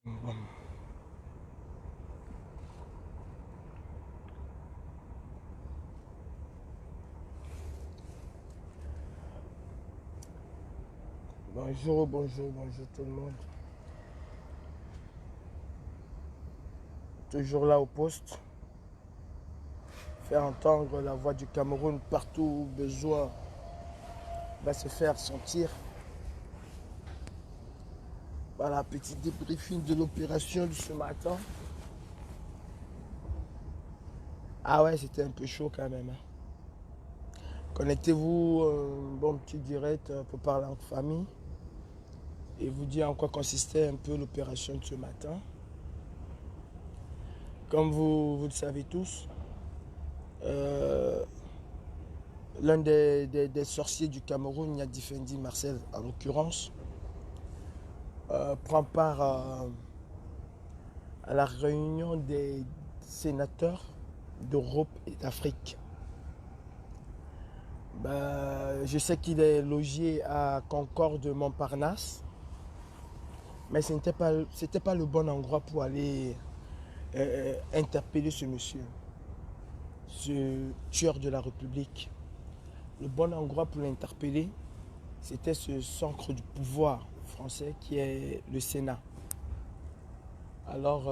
Bon. Bonjour, bonjour, bonjour tout le monde. Toujours là au poste. Faire entendre la voix du Cameroun partout où besoin va se faire sentir. Voilà, petit débriefing de l'opération de ce matin. Ah ouais, c'était un peu chaud quand même, hein. Connectez-vous, bon petit direct pour parler en famille et vous dire en quoi consistait un peu l'opération de ce matin. Comme vous le savez tous, euh, l'un des sorciers du Cameroun, Yadi Fendi Marcel en l'occurrence, prend part à la réunion des sénateurs d'Europe et d'Afrique. Je sais qu'il est logé à Concorde Montparnasse, mais c'était pas le bon endroit pour aller interpeller ce monsieur, ce tueur de la République. Le bon endroit pour l'interpeller, c'était ce centre du pouvoir français qui est le Sénat. Alors,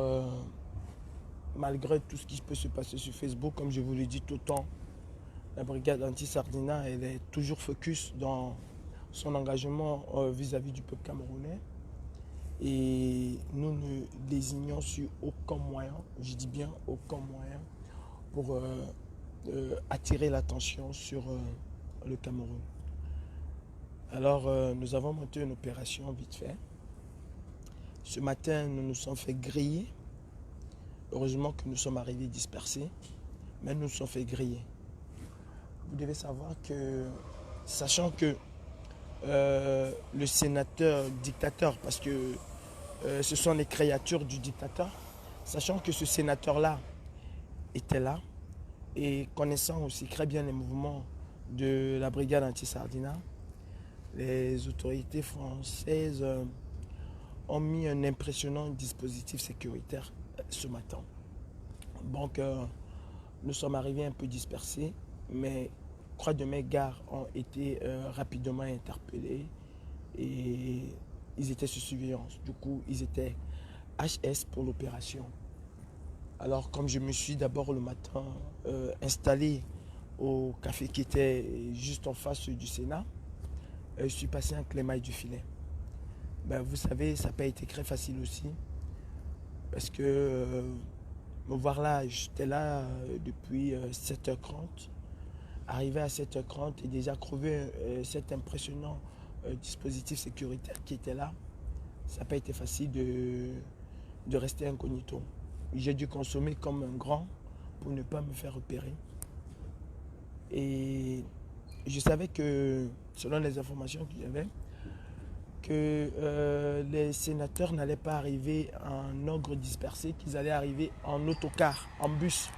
malgré tout ce qui peut se passer sur Facebook, comme je vous l'ai dit tout le temps, la brigade anti-Sardina, elle est toujours focus dans son engagement vis-à-vis du peuple camerounais. Et nous ne désignons sur aucun moyen, je dis bien aucun moyen, pour attirer l'attention sur le Cameroun. Alors, nous avons monté une opération vite fait. Ce matin, nous nous sommes fait griller. Heureusement que nous sommes arrivés dispersés, mais nous nous sommes fait griller. Vous devez savoir que, sachant que le sénateur dictateur, parce que ce sont les créatures du dictateur, sachant que ce sénateur-là était là, et connaissant aussi très bien les mouvements de la brigade anti-Sardina, les autorités françaises ont mis un impressionnant dispositif sécuritaire ce matin. Donc, nous sommes arrivés un peu dispersés, mais trois de mes gars ont été rapidement interpellés et ils étaient sous surveillance. Du coup, ils étaient HS pour l'opération. Alors, comme je me suis d'abord le matin installé au café qui était juste en face du Sénat, je suis passé un clémaille du filet. Vous savez, ça n'a pas été très facile aussi, parce que me voir là, j'étais là depuis 7h30. Arrivé à 7h30 et déjà crevé cet impressionnant dispositif sécuritaire qui était là, ça n'a pas été facile de rester incognito. J'ai dû consommer comme un grand pour ne pas me faire repérer. Et je savais que, selon les informations que j'avais, que les sénateurs n'allaient pas arriver en ogre dispersé, qu'ils allaient arriver en autocar, en bus.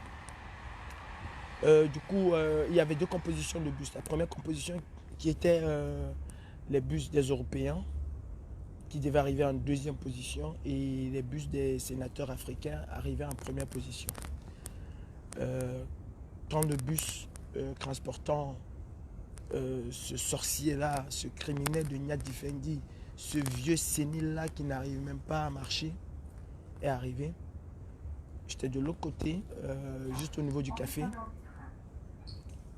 Du coup, il y avait deux compositions de bus. La première composition qui était les bus des Européens, qui devaient arriver en deuxième position, et les bus des sénateurs africains arrivaient en première position. Quand le bus transportant ce sorcier-là, ce criminel de Nyat Difendi, ce vieux sénile-là qui n'arrive même pas à marcher, est arrivé, j'étais de l'autre côté, juste au niveau du café.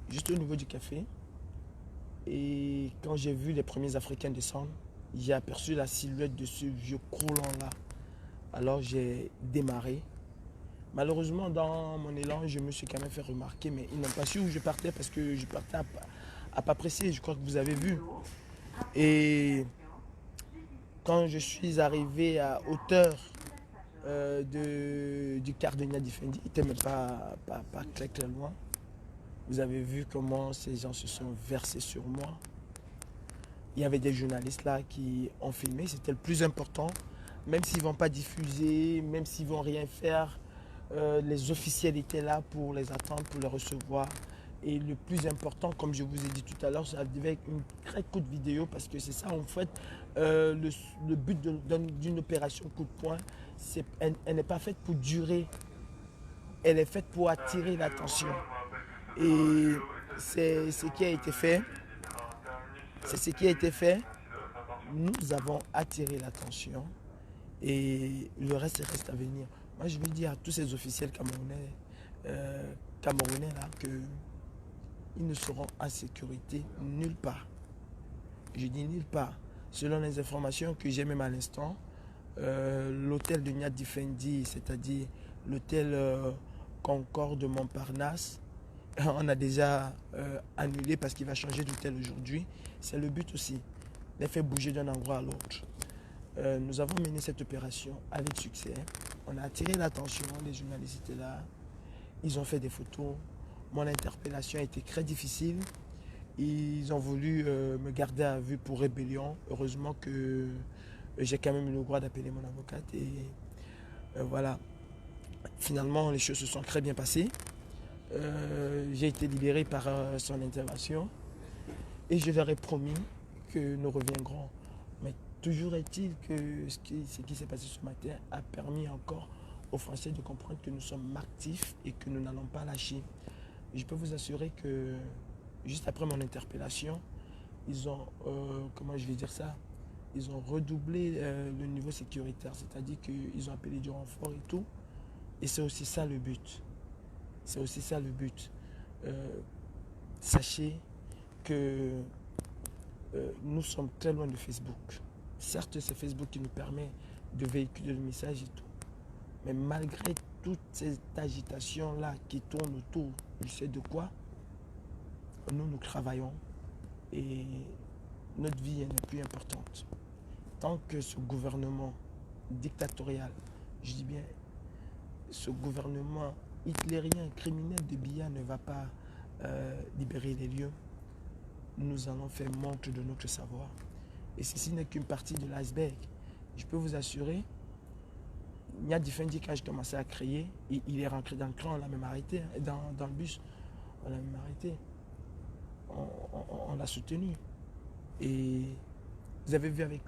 Juste au niveau du café. Et quand j'ai vu les premiers Africains descendre, j'ai aperçu la silhouette de ce vieux croulant-là. Alors j'ai démarré. Malheureusement, dans mon élan, je me suis quand même fait remarquer, mais ils n'ont pas su où je partais parce que je partais à pas pressé, je crois que vous avez vu. Et quand je suis arrivé à hauteur du quart de Niadifendi, il n'était même pas très très loin. Vous avez vu comment ces gens se sont versés sur moi. Il y avait des journalistes là qui ont filmé, c'était le plus important. Même s'ils ne vont pas diffuser, même s'ils ne vont rien faire, les officiels étaient là pour les attendre, pour les recevoir. Et le plus important, comme je vous ai dit tout à l'heure, ça devait être une très courte vidéo parce que c'est ça en fait le but d'une opération coup de poing. elle n'est pas faite pour durer, elle est faite pour attirer l'attention. Et c'est ce qui a été fait. C'est ce qui a été fait. Nous avons attiré l'attention et le reste reste à venir. Moi, je veux dire à tous ces officiels camerounais là, qu'ils ne seront en sécurité nulle part. Je dis nulle part. Selon les informations que j'ai même à l'instant, l'hôtel de Niad Difendi, c'est-à-dire l'hôtel Concorde de Montparnasse, on a déjà annulé parce qu'il va changer d'hôtel aujourd'hui. C'est le but aussi, les faire bouger d'un endroit à l'autre. Nous avons mené cette opération avec succès. On a attiré l'attention, les journalistes étaient là. Ils ont fait des photos. Mon interpellation a été très difficile. Ils ont voulu me garder à vue pour rébellion. Heureusement que j'ai quand même eu le droit d'appeler mon avocate. Et voilà. Finalement, les choses se sont très bien passées. J'ai été libéré par son intervention. Et je leur ai promis que nous reviendrons. Mais toujours est-il que ce qui s'est passé ce matin a permis encore aux Français de comprendre que nous sommes actifs et que nous n'allons pas lâcher. Je peux vous assurer que juste après mon interpellation, ils ont, comment je vais dire ça, ils ont redoublé le niveau sécuritaire, c'est-à-dire qu'ils ont appelé du renfort et tout. Et c'est aussi ça le but. C'est aussi ça le but. Sachez que nous sommes très loin de Facebook. Certes, c'est Facebook qui nous permet de véhiculer le message et tout. Mais malgré toute cette agitation-là qui tourne autour, je sais de quoi, nous travaillons et notre vie n'est plus importante. Tant que ce gouvernement dictatorial, je dis bien, ce gouvernement hitlérien, criminel de Biya ne va pas libérer les lieux, nous allons faire montre de notre savoir. Et ceci n'est qu'une partie de l'iceberg. Je peux vous assurer, Niad Difendi, quand j'ai commencé à crier, il est rentré dans le train, on l'a même arrêté, dans le bus, on l'a même arrêté. On l'a soutenu. Et vous avez vu avec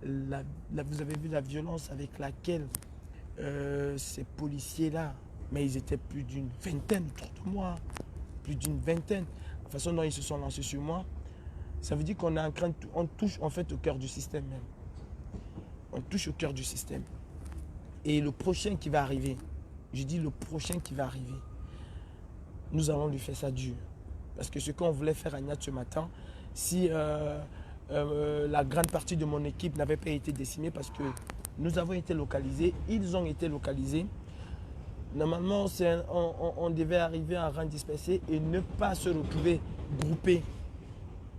vous avez vu la violence avec laquelle ces policiers-là, mais ils étaient plus d'une vingtaine autour de moi, plus d'une vingtaine. La façon dont ils se sont lancés sur moi, ça veut dire qu'on est en train on touche en fait au cœur du système même. On touche au cœur du système. Et le prochain qui va arriver, je dis le prochain qui va arriver, nous allons lui faire ça dur. Parce que ce qu'on voulait faire à Niad ce matin, si la grande partie de mon équipe n'avait pas été décimée, parce que nous avons été localisés, ils ont été localisés. Normalement, on devait arriver en rang dispersé et ne pas se retrouver groupés.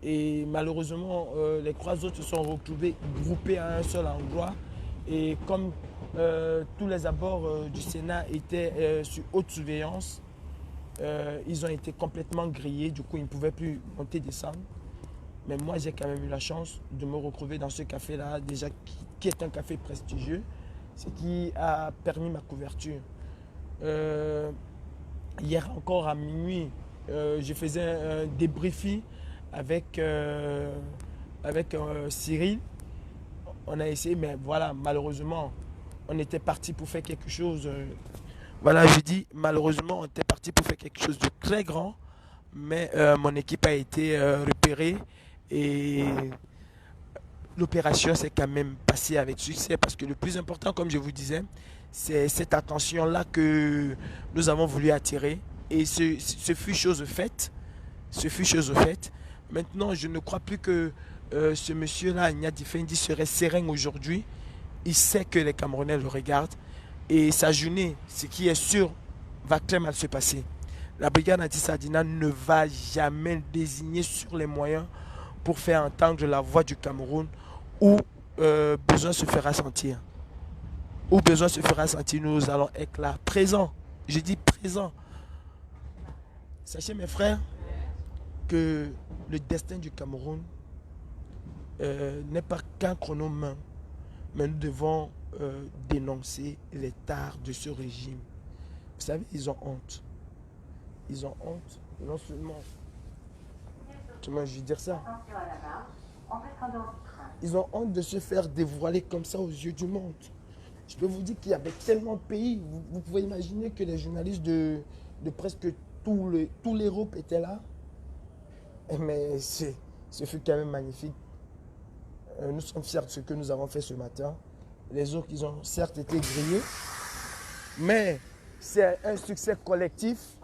Et malheureusement, les trois autres se sont retrouvés groupés à un seul endroit. Et comme tous les abords du Sénat étaient sur haute surveillance, ils ont été complètement grillés. Du coup, ils ne pouvaient plus monter, descendre. Mais moi, j'ai quand même eu la chance de me retrouver dans ce café-là, déjà qui est un café prestigieux, ce qui a permis ma couverture. Hier encore à minuit, je faisais un débriefing avec Cyril. On a essayé, mais voilà, malheureusement, on était parti pour faire quelque chose. Voilà, je dis, malheureusement, on était parti pour faire quelque chose de très grand, mais mon équipe a été repérée et l'opération s'est quand même passée avec succès parce que le plus important, comme je vous disais, c'est cette attention-là que nous avons voulu attirer et ce fut chose faite. Ce fut chose faite. Maintenant, je ne crois plus que ce monsieur-là, Niad Difendi, serait serein aujourd'hui. Il sait que les Camerounais le regardent et sa journée, ce qui est sûr, va très mal se passer. La brigade anti-Sardina ne va jamais désigner sur les moyens pour faire entendre la voix du Cameroun où besoin se fera sentir. Où besoin se fera sentir, nous allons être là, présents. Je dis présents. Sachez mes frères que le destin du Cameroun n'est pas qu'un chronomètre, mais nous devons dénoncer les tares de ce régime. Vous savez, ils ont honte. Ils ont honte, non seulement. Comment je vais dire ça? Ils ont honte de se faire dévoiler comme ça aux yeux du monde. Je peux vous dire qu'il y avait tellement de pays. Vous pouvez imaginer que les journalistes de presque tout l'Europe étaient là. Mais ce fut quand même magnifique. Nous sommes fiers de ce que nous avons fait ce matin. Les autres, ils ont certes été grillés, mais c'est un succès collectif.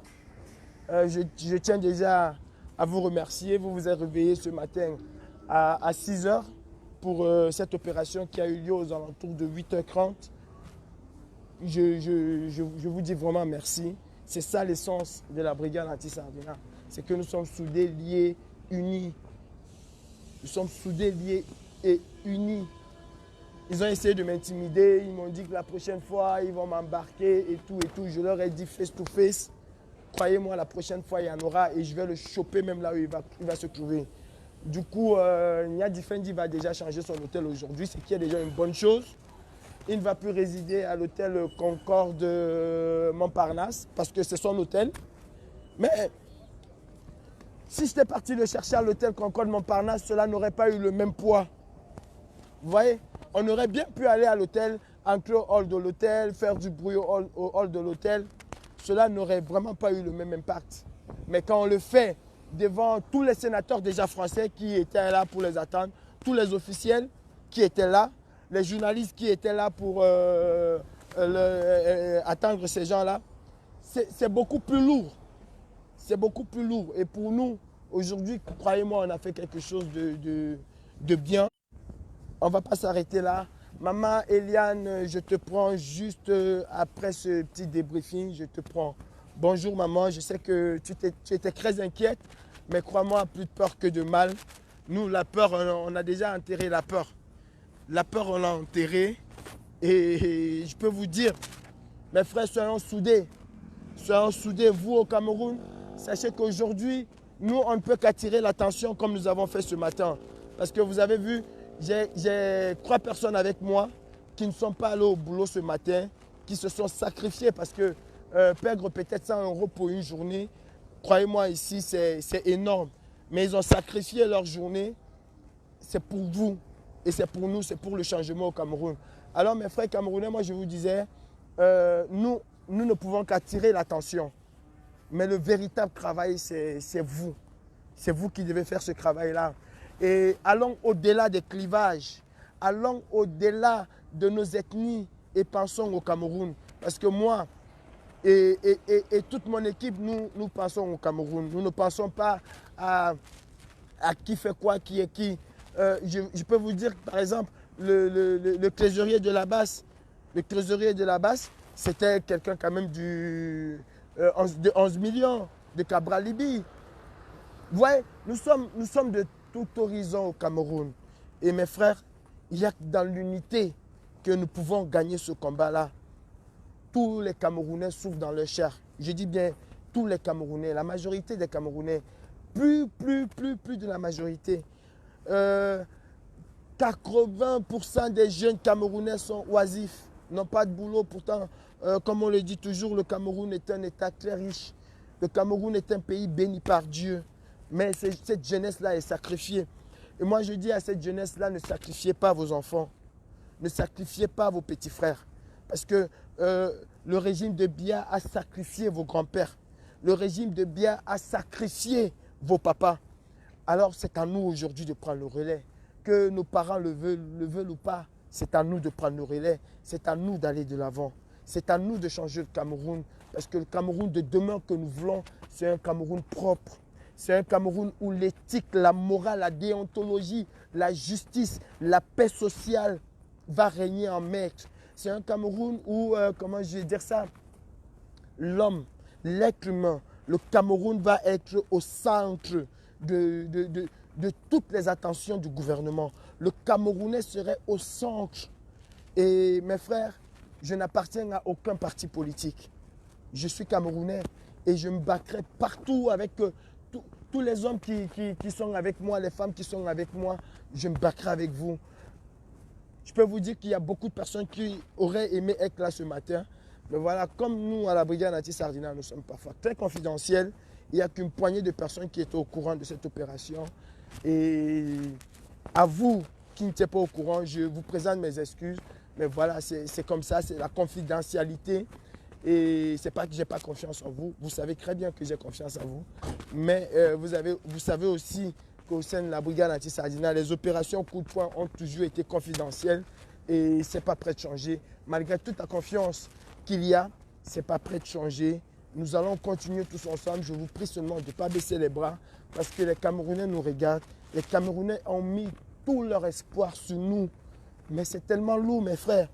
Je tiens déjà à vous remercier. Vous vous êtes réveillés ce matin à 6 heures pour cette opération qui a eu lieu aux alentours de 8h30. Je vous dis vraiment merci. C'est ça l'essence de la brigade anti-Sardina. C'est que nous sommes soudés, liés, unis. Nous sommes soudés, liés et unis. Ils ont essayé de m'intimider. Ils m'ont dit que la prochaine fois, ils vont m'embarquer et tout et tout. Je leur ai dit face to face. Croyez-moi, la prochaine fois, il y en aura et je vais le choper même là où il va se trouver. Du coup, Nia Fendi va déjà changer son hôtel aujourd'hui, ce qui est déjà une bonne chose. Il ne va plus résider à l'hôtel Concorde Montparnasse parce que c'est son hôtel. Mais si j'étais parti le chercher à l'hôtel Concorde Montparnasse, cela n'aurait pas eu le même poids. Vous voyez, on aurait bien pu aller à l'hôtel, entrer au hall de l'hôtel, faire du bruit au hall de l'hôtel. Cela n'aurait vraiment pas eu le même impact. Mais quand on le fait devant tous les sénateurs déjà français qui étaient là pour les attendre, tous les officiels qui étaient là, les journalistes qui étaient là pour attendre ces gens-là, c'est beaucoup plus lourd. C'est beaucoup plus lourd. Et pour nous, aujourd'hui, croyez-moi, on a fait quelque chose de bien. On ne va pas s'arrêter là. Maman Eliane, je te prends juste après ce petit débriefing, je te prends. Bonjour maman, je sais que tu étais très inquiète, mais crois-moi, plus de peur que de mal. Nous, la peur, on a déjà enterré la peur. La peur, on l'a enterrée. Et je peux vous dire, mes frères, soyons soudés. Soyons soudés, vous au Cameroun. Sachez qu'aujourd'hui, nous, on ne peut qu'attirer l'attention comme nous avons fait ce matin. Parce que vous avez vu, j'ai 3 personnes avec moi qui ne sont pas allées au boulot ce matin, qui se sont sacrifiées parce que perdre peut-être 100 € pour une journée, croyez-moi ici, c'est énorme. Mais ils ont sacrifié leur journée, c'est pour vous et c'est pour nous, c'est pour le changement au Cameroun. Alors mes frères camerounais, moi je vous disais, nous ne pouvons qu'attirer l'attention. Mais le véritable travail, c'est vous. C'est vous qui devez faire ce travail-là. Et allons au-delà des clivages, allons au-delà de nos ethnies et pensons au Cameroun. Parce que moi et toute mon équipe, nous pensons au Cameroun. Nous ne pensons pas à qui fait quoi, qui est qui. Je peux vous dire, par exemple, le trésorier de la Basse. Le trésorier de la Basse, c'était quelqu'un quand même de 11 millions de Cabral Libi. Vous voyez, nous sommes de tout horizon au Cameroun. Et mes frères, il y a dans l'unité que nous pouvons gagner ce combat-là. Tous les Camerounais souffrent dans leur chair. Je dis bien tous les Camerounais, la majorité des Camerounais. Plus de la majorité. 80% des jeunes Camerounais sont oisifs, n'ont pas de boulot. Pourtant, comme on le dit toujours, le Cameroun est un État très riche. Le Cameroun est un pays béni par Dieu. Mais cette jeunesse-là est sacrifiée. Et moi, je dis à cette jeunesse-là, ne sacrifiez pas vos enfants. Ne sacrifiez pas vos petits frères. Parce que le régime de Biya a sacrifié vos grands-pères. Le régime de Biya a sacrifié vos papas. Alors, c'est à nous aujourd'hui de prendre le relais. Que nos parents le veulent ou pas, c'est à nous de prendre le relais. C'est à nous d'aller de l'avant. C'est à nous de changer le Cameroun. Parce que le Cameroun de demain que nous voulons, c'est un Cameroun propre. C'est un Cameroun où l'éthique, la morale, la déontologie, la justice, la paix sociale va régner en maître. C'est un Cameroun où, comment je vais dire ça, l'homme, l'être humain, le Cameroun va être au centre de toutes les attentions du gouvernement. Le Camerounais serait au centre. Et mes frères, je n'appartiens à aucun parti politique. Je suis Camerounais et je me battrai partout avec tous les hommes qui sont avec moi, les femmes qui sont avec moi. Je me battrai avec vous. Je peux vous dire qu'il y a beaucoup de personnes qui auraient aimé être là ce matin. Mais voilà, comme nous, à la brigade anti-Sardina, nous sommes parfois très confidentiels. Il n'y a qu'une poignée de personnes qui étaient au courant de cette opération. Et à vous qui n'étiez pas au courant, je vous présente mes excuses. Mais voilà, c'est comme ça, c'est la confidentialité. Et c'est pas que j'ai pas confiance en vous. Vous savez très bien que j'ai confiance en vous. Mais vous savez aussi qu'au sein de la brigade anti-Sardina, les opérations coup de poing ont toujours été confidentielles. Et c'est pas prêt de changer. Malgré toute la confiance qu'il y a, c'est pas prêt de changer. Nous allons continuer tous ensemble. Je vous prie seulement de ne pas baisser les bras parce que les Camerounais nous regardent. Les Camerounais ont mis tout leur espoir sur nous. Mais c'est tellement lourd, mes frères.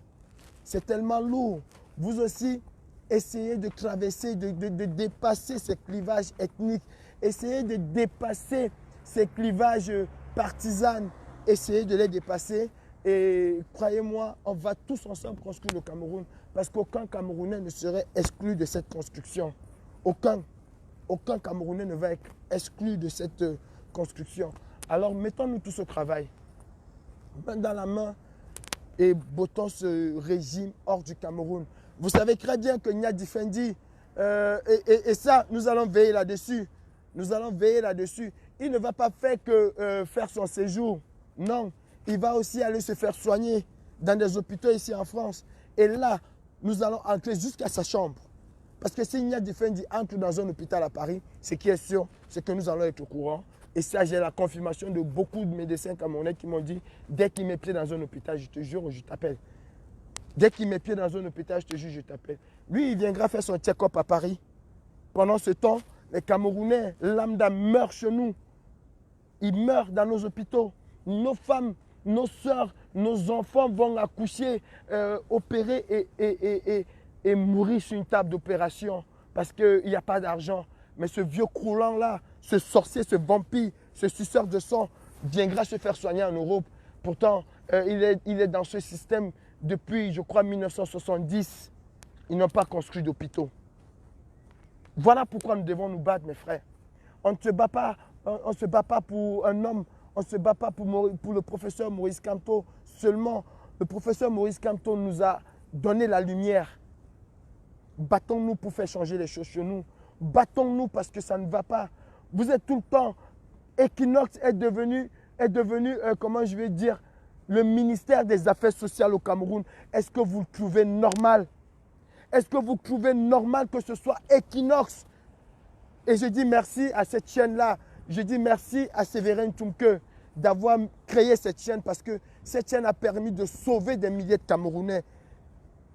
C'est tellement lourd. Vous aussi, essayez de traverser, de dépasser ces clivages ethniques. Essayez de dépasser ces clivages partisans. Essayez de les dépasser. Et croyez-moi, on va tous ensemble construire le Cameroun. Parce qu'aucun Camerounais ne serait exclu de cette construction. Aucun Camerounais ne va être exclu de cette construction. Alors mettons-nous tous au travail. Main dans la main et bottons ce régime hors du Cameroun. Vous savez très bien que Nya Difendi, et ça, nous allons veiller là-dessus. Nous allons veiller là-dessus. Il ne va pas faire que faire son séjour. Non, il va aussi aller se faire soigner dans des hôpitaux ici en France. Et là, nous allons entrer jusqu'à sa chambre. Parce que si Nya Difendi entre dans un hôpital à Paris, ce qui est sûr, c'est que nous allons être au courant. Et ça, j'ai la confirmation de beaucoup de médecins camerounais qui m'ont dit, dès qu'il met pied dans un hôpital, je te jure, je t'appelle. Dès qu'il met pied dans un hôpital, je te jure, je t'appelle. Lui, il viendra faire son check-up à Paris. Pendant ce temps, les Camerounais lambda meurent chez nous. Ils meurent dans nos hôpitaux. Nos femmes, nos soeurs, nos enfants vont accoucher, opérer et mourir sur une table d'opération parce qu'il n'y a pas d'argent. Mais ce vieux croulant-là, ce sorcier, ce vampire, ce suceur de sang viendra se faire soigner en Europe. Pourtant, il est dans ce système depuis, je crois, 1970. Ils n'ont pas construit d'hôpitaux. Voilà pourquoi nous devons nous battre, mes frères. On ne se bat pas pour un homme, on ne se bat pas pour le professeur Maurice Kamto seulement. Le professeur Maurice Kamto nous a donné la lumière. Battons-nous pour faire changer les choses chez nous. Battons-nous parce que ça ne va pas. Vous êtes tout le temps. Equinox est devenu comment je vais dire, le ministère des Affaires sociales au Cameroun. Est-ce que vous le trouvez normal? Est-ce que vous trouvez normal que ce soit Equinox? Et je dis merci à cette chaîne-là. Je dis merci à Séverin Toumke d'avoir créé cette chaîne parce que cette chaîne a permis de sauver des milliers de Camerounais.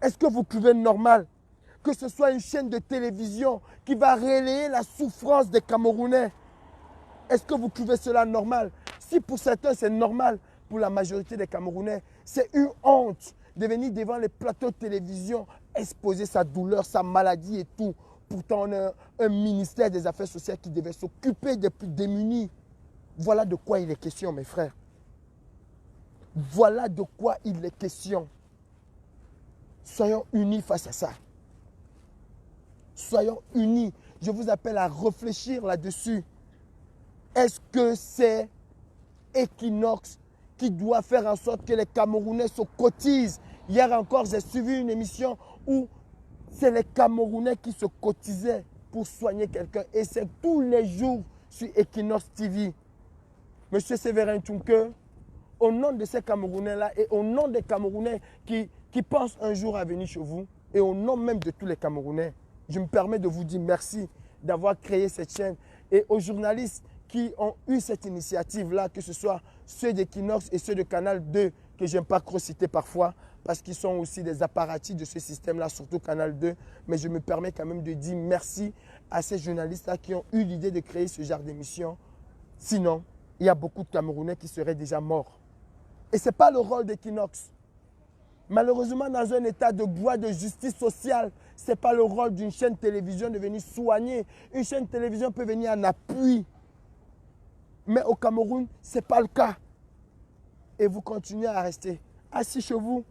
Est-ce que vous trouvez normal que ce soit une chaîne de télévision qui va relayer la souffrance des Camerounais? Est-ce que vous trouvez cela normal? Si pour certains c'est normal, pour la majorité des Camerounais, c'est une honte de venir devant les plateaux de télévision exposer sa douleur, sa maladie et tout. Pourtant, on a un ministère des Affaires sociales qui devait s'occuper des plus démunis. Voilà de quoi il est question, mes frères. Voilà de quoi il est question. Soyons unis face à ça. Soyons unis. Je vous appelle à réfléchir là-dessus. Est-ce que c'est Equinox qui doit faire en sorte que les Camerounais se cotisent? Hier encore, j'ai suivi une émission où c'est les Camerounais qui se cotisaient pour soigner quelqu'un. Et c'est tous les jours sur Equinox TV. Monsieur Séverin Toumke, au nom de ces Camerounais-là et au nom des Camerounais qui pensent un jour à venir chez vous, et au nom même de tous les Camerounais, je me permets de vous dire merci d'avoir créé cette chaîne. Et aux journalistes qui ont eu cette initiative-là, que ce soit ceux d'Equinox et ceux de Canal 2, que je n'aime pas trop citer parfois, parce qu'ils sont aussi des apparatchiks de ce système-là, surtout Canal 2. Mais je me permets quand même de dire merci à ces journalistes-là qui ont eu l'idée de créer ce genre d'émission. Sinon, il y a beaucoup de Camerounais qui seraient déjà morts. Et ce n'est pas le rôle d'Equinox. Malheureusement, dans un état de droit de justice sociale, ce n'est pas le rôle d'une chaîne télévision de venir soigner. Une chaîne télévision peut venir en appui. Mais au Cameroun, ce n'est pas le cas. Et vous continuez à rester assis chez vous.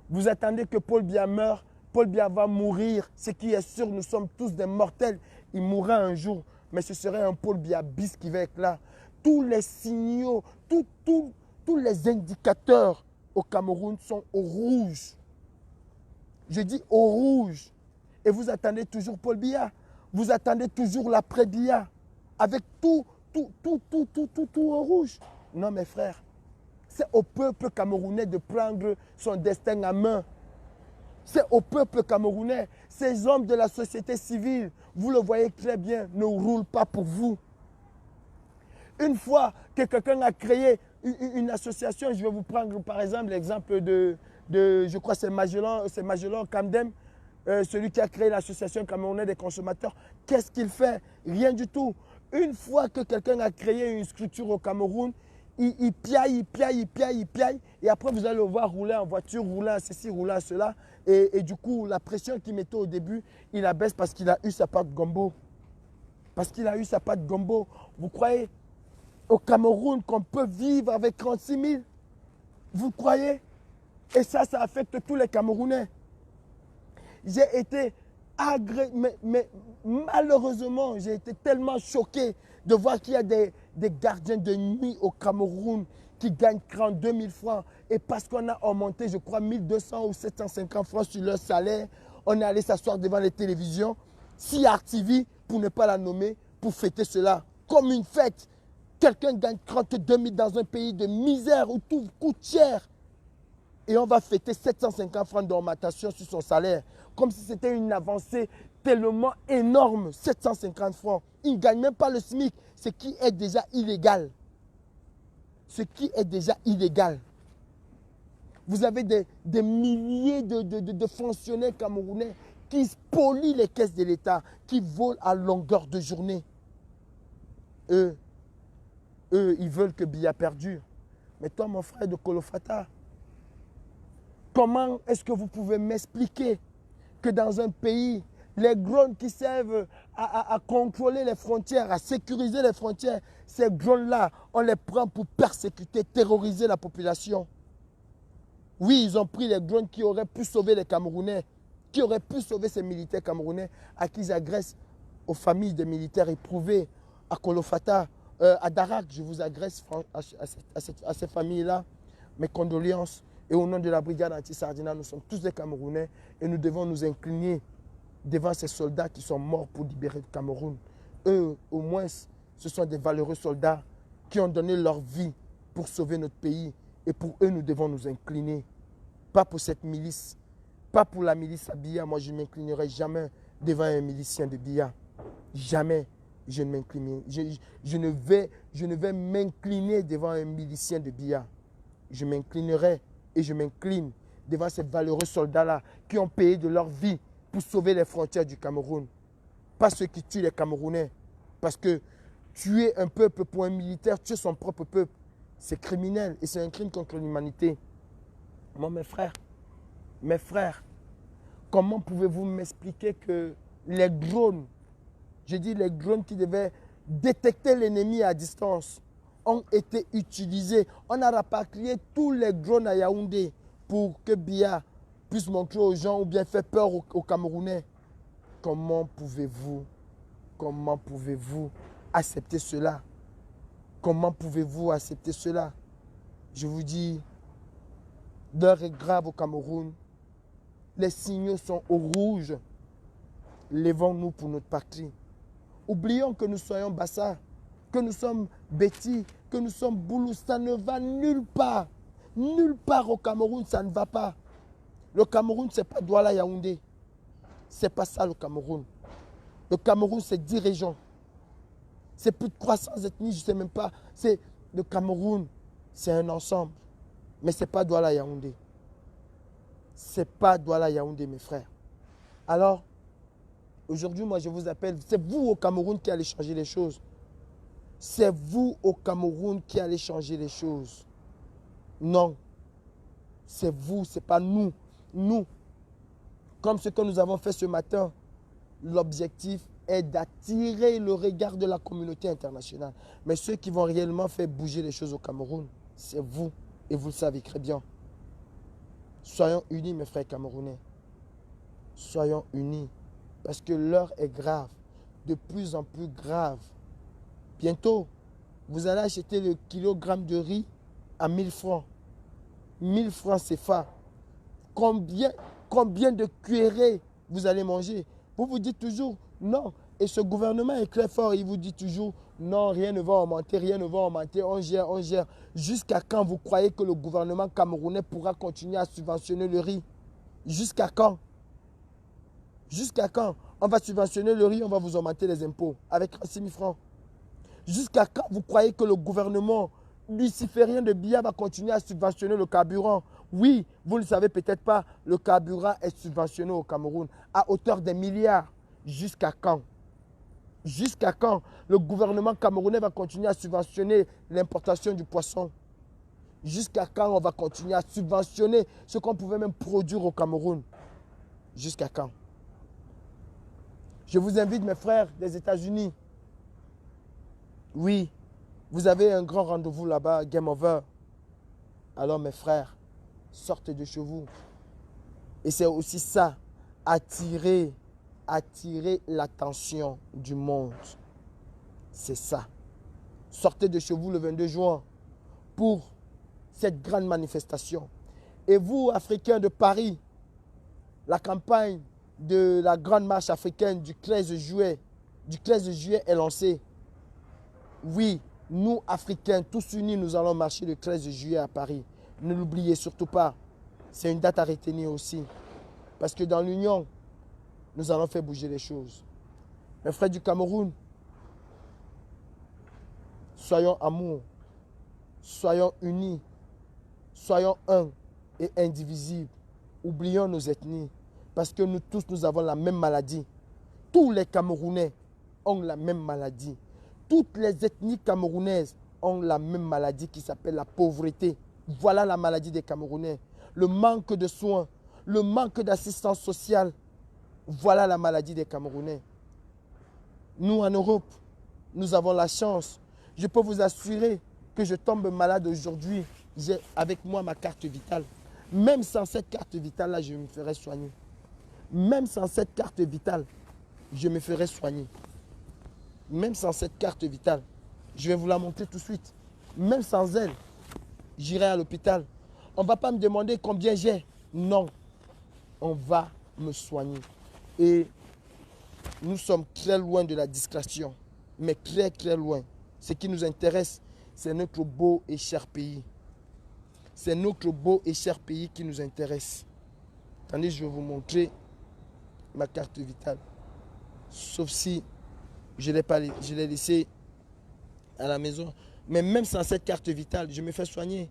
Vous attendez que Paul Biya meure. Paul Biya va mourir. Ce qui est sûr, nous sommes tous des mortels. Il mourra un jour. Mais ce serait un Paul Biya bis qui va être là. Tous les signaux, tous les indicateurs au Cameroun sont au rouge. Je dis au rouge. Et vous attendez toujours Paul Biya. Vous attendez toujours l'après Biya. Avec tout au rouge. Non, mes frères, C'est au peuple camerounais de prendre son destin en main. C'est au peuple camerounais. Ces hommes de la société civile, vous le voyez très bien, ne roulent pas pour vous. Une fois que quelqu'un a créé une association, je vais vous prendre par exemple l'exemple de je crois c'est Magellan Camdem, celui qui a créé l'association camerounaise des consommateurs. Qu'est-ce qu'il fait? Rien du tout. Une fois que quelqu'un a créé une structure au Cameroun, il piaille, et après vous allez le voir rouler en voiture, rouler à ceci, rouler à cela, et du coup la pression qu'il mettait au début, il la baisse parce qu'il a eu sa pâte gombo. Parce qu'il a eu sa pâte gombo. Vous croyez au Cameroun qu'on peut vivre avec 36 000? Vous croyez? Et ça affecte tous les Camerounais. J'ai été mais malheureusement, j'ai été tellement choqué de voir qu'il y a des gardiens de nuit au Cameroun qui gagnent 32 000 francs. Et parce qu'on a augmenté, je crois, 1200 ou 750 francs sur leur salaire, on est allé s'asseoir devant les télévisions, CRTV, pour ne pas la nommer, pour fêter cela. Comme une fête. Quelqu'un gagne 32 000 dans un pays de misère où tout coûte cher. Et on va fêter 750 francs d'augmentation sur son salaire. Comme si c'était une avancée tellement énorme. 750 francs. Il ne gagne même pas le SMIC. Ce qui est déjà illégal. Ce qui est déjà illégal. Vous avez des milliers de fonctionnaires camerounais qui spolient les caisses de l'État, qui volent à longueur de journée. Eux, ils veulent que Biya perdure. Mais toi, mon frère de Kolofata, comment est-ce que vous pouvez m'expliquer que dans un pays, les drones qui servent à contrôler les frontières, à sécuriser les frontières, ces drones-là, on les prend pour persécuter, terroriser la population? Oui, ils ont pris les drones qui auraient pu sauver les Camerounais, qui auraient pu sauver ces militaires camerounais à qui ils agressent, aux familles des militaires éprouvés, à Kolofata, à Darak. Je vous agresse à ces familles-là. Mes condoléances. Et au nom de la brigade anti-Sardina, nous sommes tous des Camerounais et nous devons nous incliner devant ces soldats qui sont morts pour libérer le Cameroun. Eux, au moins, ce sont des valeureux soldats qui ont donné leur vie pour sauver notre pays. Et pour eux, nous devons nous incliner. Pas pour cette milice, pas pour la milice à Biya. Moi, je ne m'inclinerai jamais devant un milicien de Biya. Jamais je ne m'inclinerai. Je ne vais m'incliner devant un milicien de Biya. Je m'inclinerai et je m'incline devant ces valeureux soldats-là qui ont payé de leur vie pour sauver les frontières du Cameroun. Pas ceux qui tuent les Camerounais. Parce que tuer un peuple pour un militaire, tuer son propre peuple, c'est criminel et c'est un crime contre l'humanité. Moi, mes frères, comment pouvez-vous m'expliquer que les drones, je dis les drones qui devaient détecter l'ennemi à distance, ont été utilisés? On a rapatrié tous les drones à Yaoundé pour que Biya puisse montrer aux gens ou bien faire peur aux Camerounais. Comment pouvez-vous accepter cela? Comment pouvez-vous accepter cela? Je vous dis, l'heure est grave au Cameroun. Les signaux sont au rouge. Lèvons-nous pour notre patrie. Oublions que nous soyons Bassa, que nous sommes Béti, que nous sommes Boulou. Ça ne va nulle part. Nulle part au Cameroun, ça ne va pas. Le Cameroun, ce n'est pas Douala Yaoundé. Ce n'est pas ça le Cameroun. Le Cameroun, c'est 10 régions. C'est plus de 300 ethnies, je ne sais même pas. Le Cameroun, c'est un ensemble. Mais ce n'est pas Douala Yaoundé. Ce n'est pas Douala Yaoundé, mes frères. Alors, aujourd'hui, moi, je vous appelle. C'est vous au Cameroun qui allez changer les choses. C'est vous au Cameroun qui allez changer les choses. Non. C'est vous, ce n'est pas nous. Nous, comme ce que nous avons fait ce matin, l'objectif est d'attirer le regard de la communauté internationale. Mais ceux qui vont réellement faire bouger les choses au Cameroun, c'est vous. Et vous le savez très bien. Soyons unis, mes frères camerounais. Soyons unis. Parce que l'heure est grave. De plus en plus grave. Bientôt, vous allez acheter le kilogramme de riz à 1000 francs. 1000 francs CFA. Combien de cuillerées vous allez manger? Vous vous dites toujours non. Et ce gouvernement est très fort. Il vous dit toujours Non, rien ne va augmenter, rien ne va augmenter. On gère, on gère. Jusqu'à quand vous croyez que le gouvernement camerounais pourra continuer à subventionner le riz? Jusqu'à quand? Jusqu'à quand? On va subventionner le riz, on va vous augmenter les impôts avec 6 000 francs. Jusqu'à quand vous croyez que le gouvernement luciférien de Biya va continuer à subventionner le carburant? Oui, vous ne le savez peut-être pas, le carburant est subventionné au Cameroun à hauteur des milliards. Jusqu'à quand? Jusqu'à quand le gouvernement camerounais va continuer à subventionner l'importation du poisson? Jusqu'à quand on va continuer à subventionner ce qu'on pouvait même produire au Cameroun? Jusqu'à quand? Je vous invite, mes frères des États-Unis. Oui, vous avez un grand rendez-vous là-bas, Game Over. Alors, mes frères, sortez de chez vous. Et c'est aussi ça, attirer l'attention du monde. C'est ça. Sortez de chez vous le 22 juin pour cette grande manifestation. Et vous, Africains de Paris, la campagne de la grande marche africaine du 13 juillet est lancée. Oui, nous, Africains, tous unis, nous allons marcher le 13 juillet à Paris. Ne l'oubliez surtout pas. C'est une date à retenir aussi. Parce que dans l'union, nous allons faire bouger les choses. Mes frères du Cameroun, soyons amour, soyons unis, soyons un et indivisibles. Oublions nos ethnies. Parce que nous tous, nous avons la même maladie. Tous les Camerounais ont la même maladie. Toutes les ethnies camerounaises ont la même maladie qui s'appelle la pauvreté. Voilà la maladie des Camerounais. Le manque de soins, le manque d'assistance sociale. Voilà la maladie des Camerounais. Nous, en Europe, nous avons la chance. Je peux vous assurer que je tombe malade aujourd'hui. J'ai avec moi ma carte vitale. Même sans cette carte vitale-là, je me ferai soigner. Même sans cette carte vitale, je me ferai soigner. Même sans cette carte vitale, je vais vous la montrer tout de suite. Même sans elle, j'irai à l'hôpital. On ne va pas me demander combien j'ai. Non, on va me soigner. Et nous sommes très loin de la discrétion. Mais très, très loin. Ce qui nous intéresse, c'est notre beau et cher pays. C'est notre beau et cher pays qui nous intéresse. Attendez, je vais vous montrer ma carte vitale. Sauf si je l'ai laissée à la maison. Mais même sans cette carte vitale, je me fais soigner.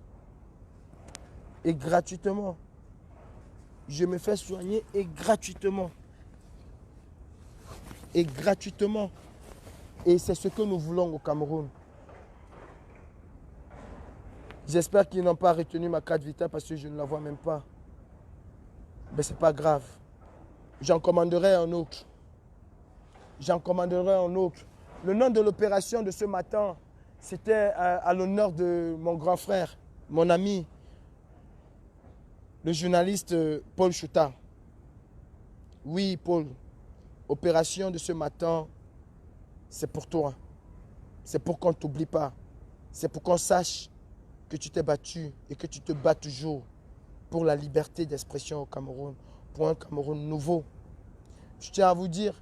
Et gratuitement. Je me fais soigner et gratuitement. Et gratuitement. Et c'est ce que nous voulons au Cameroun. J'espère qu'ils n'ont pas retenu ma carte vitale parce que je ne la vois même pas. Mais ce n'est pas grave. J'en commanderai un autre. J'en commanderai un autre. Le nom de l'opération de ce matin, c'était à l'honneur de mon grand frère, mon ami, le journaliste Paul Chouta. Oui, Paul, opération de ce matin, c'est pour toi. C'est pour qu'on ne t'oublie pas. C'est pour qu'on sache que tu t'es battu et que tu te bats toujours pour la liberté d'expression au Cameroun, pour un Cameroun nouveau. Je tiens à vous dire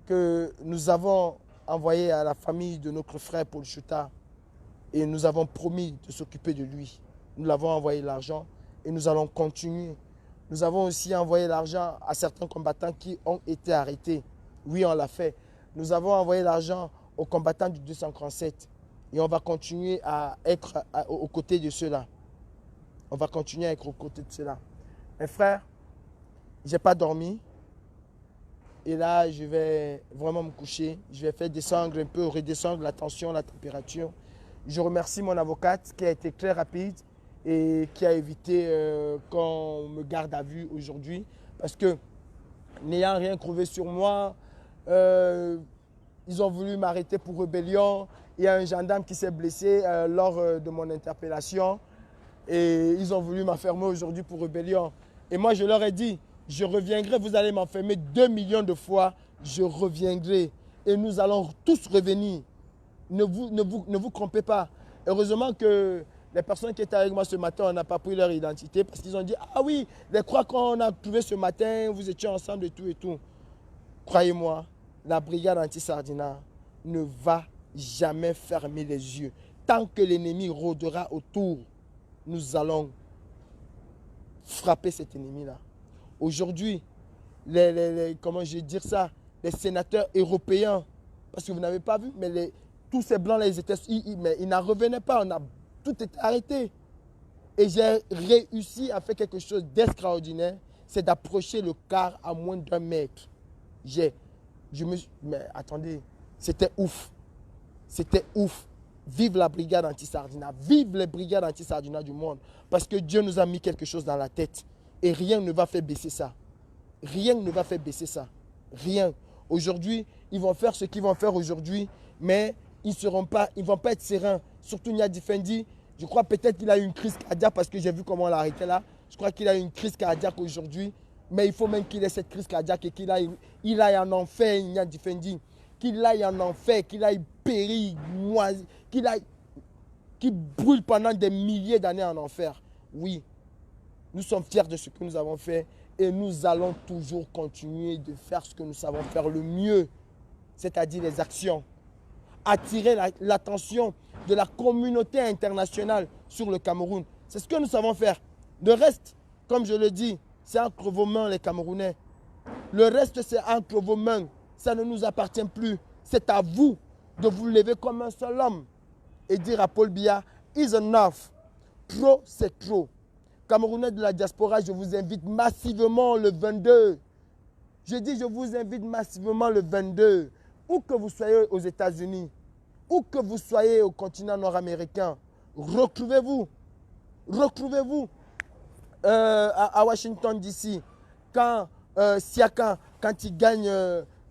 que nous avons envoyé à la famille de notre frère Paul Chouta et nous avons promis de s'occuper de lui. Nous l'avons envoyé l'argent et nous allons continuer. Nous avons aussi envoyé l'argent à certains combattants qui ont été arrêtés. Oui, on l'a fait. Nous avons envoyé l'argent aux combattants du 237 et on va continuer à être aux côtés de ceux-là. On va continuer à être aux côtés de ceux-là. Mes frères, je n'ai pas dormi. Et là, je vais vraiment me coucher. Je vais faire descendre un peu, redescendre la tension, la température. Je remercie mon avocate qui a été très rapide et qui a évité qu'on me garde à vue aujourd'hui. Parce que, n'ayant rien trouvé sur moi, ils ont voulu m'arrêter pour rébellion. Il y a un gendarme qui s'est blessé lors de mon interpellation. Et ils ont voulu m'enfermer aujourd'hui pour rébellion. Et moi, je leur ai dit, je reviendrai, vous allez m'enfermer 2 millions de fois, je reviendrai. Et nous allons tous revenir. Ne vous trompez pas. Heureusement que les personnes qui étaient avec moi ce matin, on n'a pas pris leur identité parce qu'ils ont dit, ah oui, les croix qu'on a trouvées ce matin, vous étiez ensemble et tout et tout. Croyez-moi, la brigade anti-Sardina ne va jamais fermer les yeux. Tant que l'ennemi rôdera autour, nous allons frapper cet ennemi-là. Aujourd'hui, comment je vais dire ça, les sénateurs européens, parce que vous n'avez pas vu, mais tous ces blancs-là, ils n'en revenaient pas, tout était arrêté. Et j'ai réussi à faire quelque chose d'extraordinaire, c'est d'approcher le car à moins d'1 mètre. Mais attendez, c'était ouf. C'était ouf. Vive la brigade anti-Sardina. Vive les brigades anti-Sardina du monde. Parce que Dieu nous a mis quelque chose dans la tête. Et rien ne va faire baisser ça. Rien ne va faire baisser ça. Rien. Aujourd'hui, ils vont faire ce qu'ils vont faire aujourd'hui, mais ils ne vont pas être sereins. Surtout Nyadi Fendi, je crois peut-être qu'il a eu une crise cardiaque parce que j'ai vu comment on l'a arrêté là. Je crois qu'il a eu une crise cardiaque aujourd'hui, mais il faut même qu'il ait cette crise cardiaque et qu'il aille en enfer, Nyadi Fendi. Qu'il aille en enfer, qu'il aille périr, moisi, qu'il brûle pendant des milliers d'années en enfer. Oui, nous sommes fiers de ce que nous avons fait et nous allons toujours continuer de faire ce que nous savons faire le mieux, c'est-à-dire les actions. Attirer l'attention de la communauté internationale sur le Cameroun. C'est ce que nous savons faire. Le reste, comme je le dis, c'est entre vos mains les Camerounais. Le reste, c'est entre vos mains. Ça ne nous appartient plus. C'est à vous de vous lever comme un seul homme et dire à Paul Biya, is enough. Trop, c'est trop. Camerounais de la diaspora, je vous invite massivement le 22. Je dis, je vous invite massivement le 22. Où que vous soyez aux États-Unis, où que vous soyez au continent nord-américain, retrouvez-vous. Retrouvez-vous à Washington, D.C. Quand Siakam, quand il gagne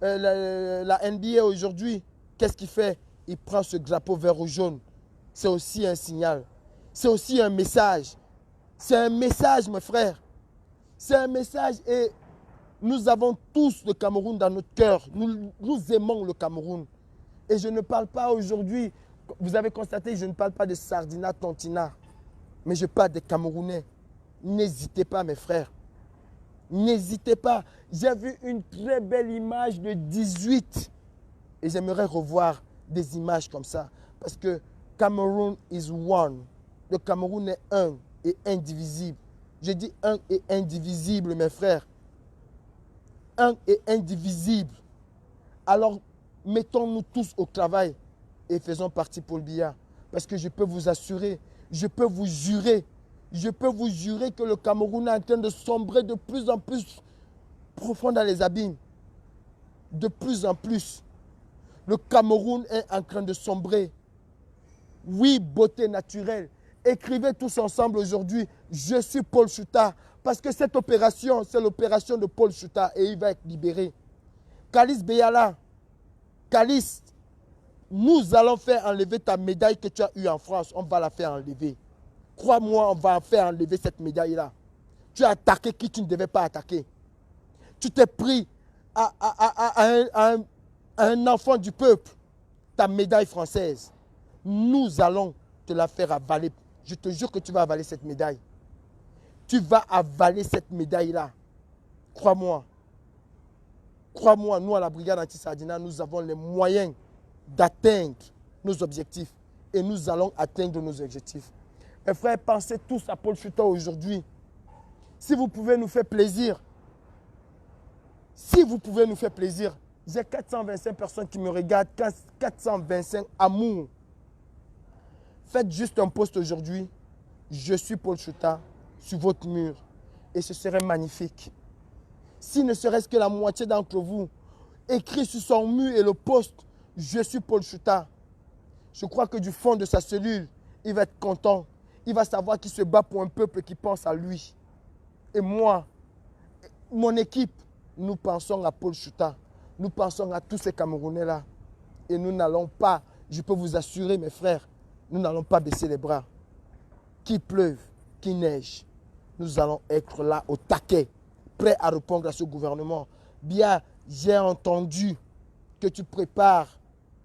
la NBA aujourd'hui, qu'est-ce qu'il fait? Il prend ce drapeau vert ou jaune. C'est aussi un signal. C'est aussi un message. C'est un message, mes frères. C'est un message et nous avons tous le Cameroun dans notre cœur. Nous aimons le Cameroun. Et je ne parle pas aujourd'hui, vous avez constaté, je ne parle pas de Sardina, Tontina, mais je parle des Camerounais. N'hésitez pas, mes frères. N'hésitez pas. J'ai vu une très belle image de 18 et j'aimerais revoir des images comme ça. Parce que Cameroun is one. Le Cameroun est un et indivisible. Je dis un et indivisible, mes frères. Un et indivisible. Alors, mettons-nous tous au travail et faisons partie Paul Biya. Parce que je peux vous assurer, je peux vous jurer que le Cameroun est en train de sombrer de plus en plus profond dans les abîmes. De plus en plus. Le Cameroun est en train de sombrer. Oui, beauté naturelle. Écrivez tous ensemble aujourd'hui, je suis Paul Chouta. Parce que cette opération, c'est l'opération de Paul Chouta et il va être libéré. Kalis Beyala, Kalis, nous allons faire enlever ta médaille que tu as eue en France. On va la faire enlever. Crois-moi, on va faire enlever cette médaille-là. Tu as attaqué qui tu ne devais pas attaquer. Tu t'es pris à un enfant du peuple, ta médaille française. Nous allons te la faire avaler. Je te jure que tu vas avaler cette médaille. Tu vas avaler cette médaille-là. Crois-moi. Crois-moi, nous à la brigade anti-Sardina, nous avons les moyens d'atteindre nos objectifs. Et nous allons atteindre nos objectifs. Mes frères, pensez tous à Paul Chouta aujourd'hui. Si vous pouvez nous faire plaisir, j'ai 425 personnes qui me regardent, 425 amours. Faites juste un post aujourd'hui. Je suis Paul Chouta sur votre mur. Et ce serait magnifique. Si ne serait-ce que la moitié d'entre vous écrit sur son mur et le poste, je suis Paul Chouta. Je crois que du fond de sa cellule, il va être content. Il va savoir qu'il se bat pour un peuple qui pense à lui. Et moi, mon équipe, nous pensons à Paul Chouta. Nous pensons à tous ces Camerounais-là. Et nous n'allons pas, je peux vous assurer mes frères, nous n'allons pas baisser les bras. Qu'il pleuve, qu'il neige, nous allons être là au taquet, prêts à répondre à ce gouvernement. Bien, j'ai entendu que tu prépares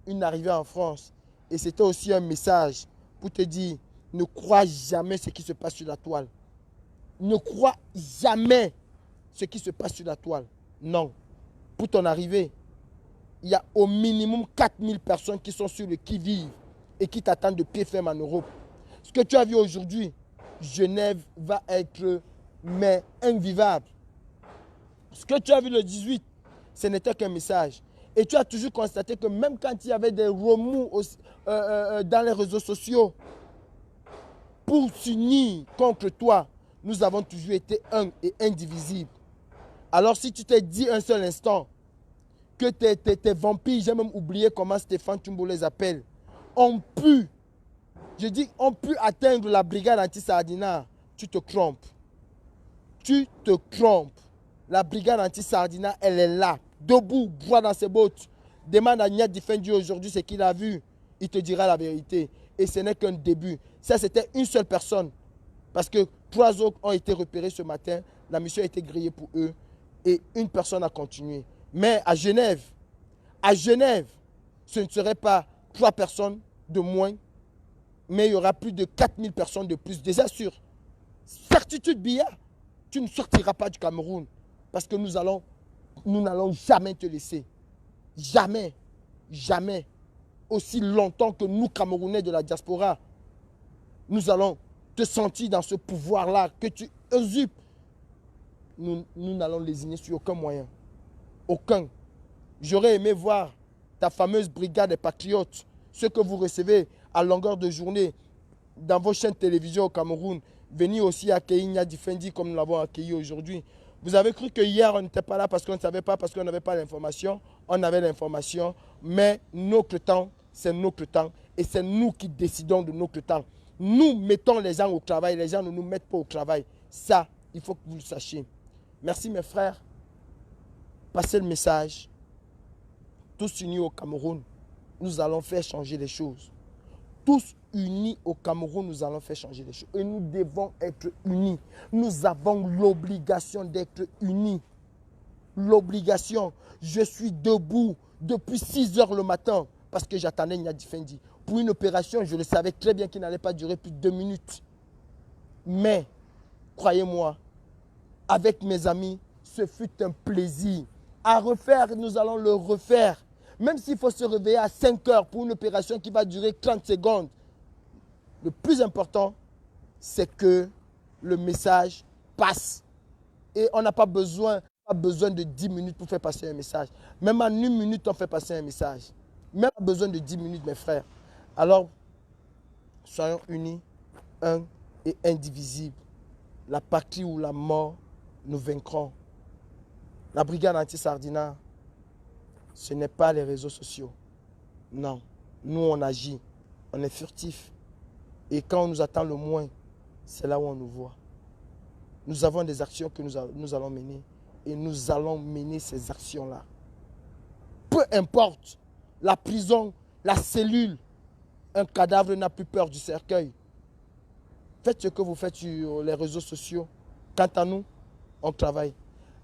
une arrivée en France. Et c'était aussi un message pour te dire, ne crois jamais ce qui se passe sur la toile. Ne crois jamais ce qui se passe sur la toile. Non. Pour ton arrivée, il y a au minimum 4000 personnes qui sont sur le qui-vive et qui t'attendent de pied ferme en Europe. Ce que tu as vu aujourd'hui, Genève va être mais invivable. Ce que tu as vu le 18, ce n'était qu'un message. Et tu as toujours constaté que même quand il y avait des remous dans les réseaux sociaux pour s'unir contre toi, nous avons toujours été un et indivisibles. Alors si tu t'es dit un seul instant que tes vampires, j'ai même oublié comment Stéphane Tumbo les appelle, ont pu atteindre la brigade anti-Sardina, tu te trompes. Tu te trompes. La brigade anti-Sardina, elle est là, debout, droit dans ses bottes. Demande à Nia Difendi aujourd'hui ce qu'il a vu. Il te dira la vérité. Et ce n'est qu'un début. Ça, c'était une seule personne. Parce que 3 autres ont été repérés ce matin. La mission a été grillée pour eux. Et une personne a continué. Mais à Genève, ce ne serait pas 3 personnes de moins, mais il y aura plus de 4000 personnes de plus. Déjà sûr, certitude Biya, tu ne sortiras pas du Cameroun. Parce que nous n'allons jamais te laisser. Jamais, jamais. Aussi longtemps que nous, Camerounais de la diaspora, nous allons te sentir dans ce pouvoir-là que tu usurpes. Nous n'allons lésigner sur aucun moyen. Aucun. J'aurais aimé voir ta fameuse brigade des patriotes, ce que vous recevez à longueur de journée dans vos chaînes de télévision au Cameroun, venir aussi accueillir Nia Difendi comme nous l'avons accueilli aujourd'hui. Vous avez cru que hier on n'était pas là parce qu'on ne savait pas, parce qu'on n'avait pas l'information. On avait l'information, mais notre temps, c'est notre temps et c'est nous qui décidons de notre temps. Nous mettons les gens au travail, les gens ne nous mettent pas au travail. Ça, il faut que vous le sachiez. Merci mes frères. Passez le message. Tous unis au Cameroun, nous allons faire changer les choses. Tous unis au Cameroun, nous allons faire changer les choses. Et nous devons être unis. Nous avons l'obligation d'être unis. L'obligation. Je suis debout depuis 6 heures le matin parce que j'attendais Nia Difendi. Pour une opération, je le savais très bien qu'il n'allait pas durer plus de 2 minutes. Mais, croyez-moi, avec mes amis, ce fut un plaisir. À refaire, nous allons le refaire. Même s'il faut se réveiller à 5 heures pour une opération qui va durer 30 secondes. Le plus important, c'est que le message passe. Et on n'a pas besoin de 10 minutes pour faire passer un message. Même en 1 minute, on fait passer un message. Même pas besoin de 10 minutes, mes frères. Alors, soyons unis, un et indivisibles. La patrie ou la mort, nous vaincrons. La brigade anti-Sardina, ce n'est pas les réseaux sociaux. Non. Nous, on agit. On est furtif. Et quand on nous attend le moins, c'est là où on nous voit. Nous avons des actions que nous allons mener. Et nous allons mener ces actions-là. Peu importe la prison, la cellule, un cadavre n'a plus peur du cercueil. Faites ce que vous faites sur les réseaux sociaux. Quant à nous, on travaille.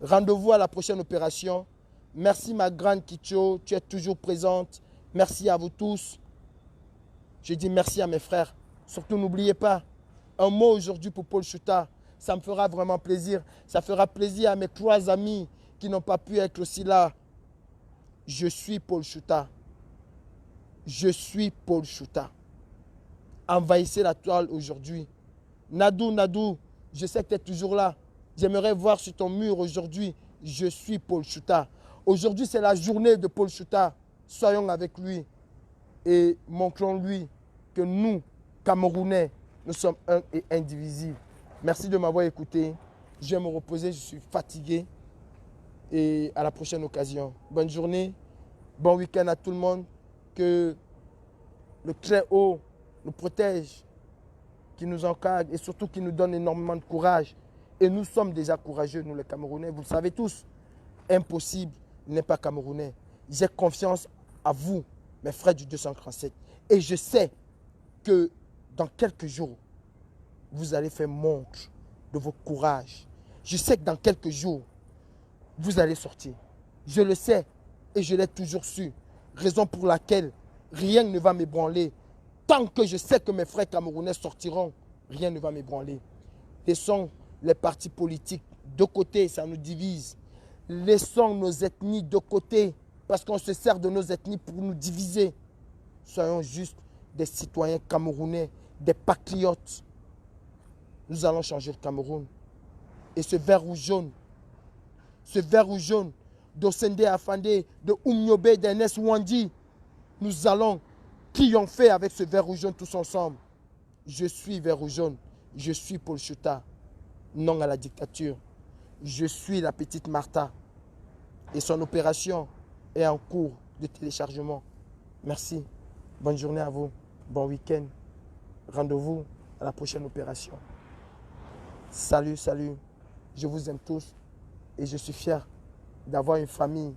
Rendez-vous à la prochaine opération. Merci ma grande Kitcho, tu es toujours présente. Merci à vous tous. Je dis merci à mes frères. Surtout n'oubliez pas, un mot aujourd'hui pour Paul Chouta. Ça me fera vraiment plaisir. Ça fera plaisir à mes 3 amis qui n'ont pas pu être aussi là. Je suis Paul Chouta. Je suis Paul Chouta. Envahissez la toile aujourd'hui. Nadou, Nadou, je sais que tu es toujours là. J'aimerais voir sur ton mur aujourd'hui, je suis Paul Chouta. Aujourd'hui, c'est la journée de Paul Chouta. Soyons avec lui et montrons-lui que nous, Camerounais, nous sommes un et indivisibles. Merci de m'avoir écouté. Je vais me reposer, je suis fatigué. Et à la prochaine occasion. Bonne journée, bon week-end à tout le monde. Que le Très-Haut nous protège, qui nous encadre et surtout qui nous donne énormément de courage. Et nous sommes déjà courageux, nous les Camerounais. Vous le savez tous, impossible n'est pas Camerounais. J'ai confiance à vous, mes frères du 237. Et je sais que dans quelques jours, vous allez faire montre de votre courage. Je sais que dans quelques jours, vous allez sortir. Je le sais et je l'ai toujours su. Raison pour laquelle rien ne va m'ébranler. Tant que je sais que mes frères camerounais sortiront, rien ne va m'ébranler. Laissons les partis politiques de côté, ça nous divise. Laissons nos ethnies de côté, parce qu'on se sert de nos ethnies pour nous diviser. Soyons juste des citoyens camerounais, des patriotes. Nous allons changer le Cameroun. Et ce vert ou jaune, d'Osende Afande, de Oumniobe, d'Ernest Wandi, nous allons triompher avec ce vert ou jaune tous ensemble. Je suis vert ou jaune, je suis Paul Chouta, non à la dictature. Je suis la petite Martha et son opération est en cours de téléchargement. Merci, bonne journée à vous, bon week-end. Rendez-vous à la prochaine opération. Salut, salut, je vous aime tous et je suis fier d'avoir une famille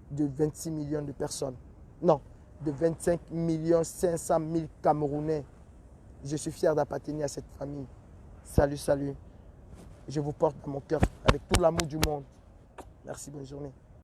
de 26 millions de personnes. Non, de 25 500 000 Camerounais. Je suis fier d'appartenir à cette famille. Salut, salut. Je vous porte dans mon cœur avec tout l'amour du monde. Merci, bonne journée.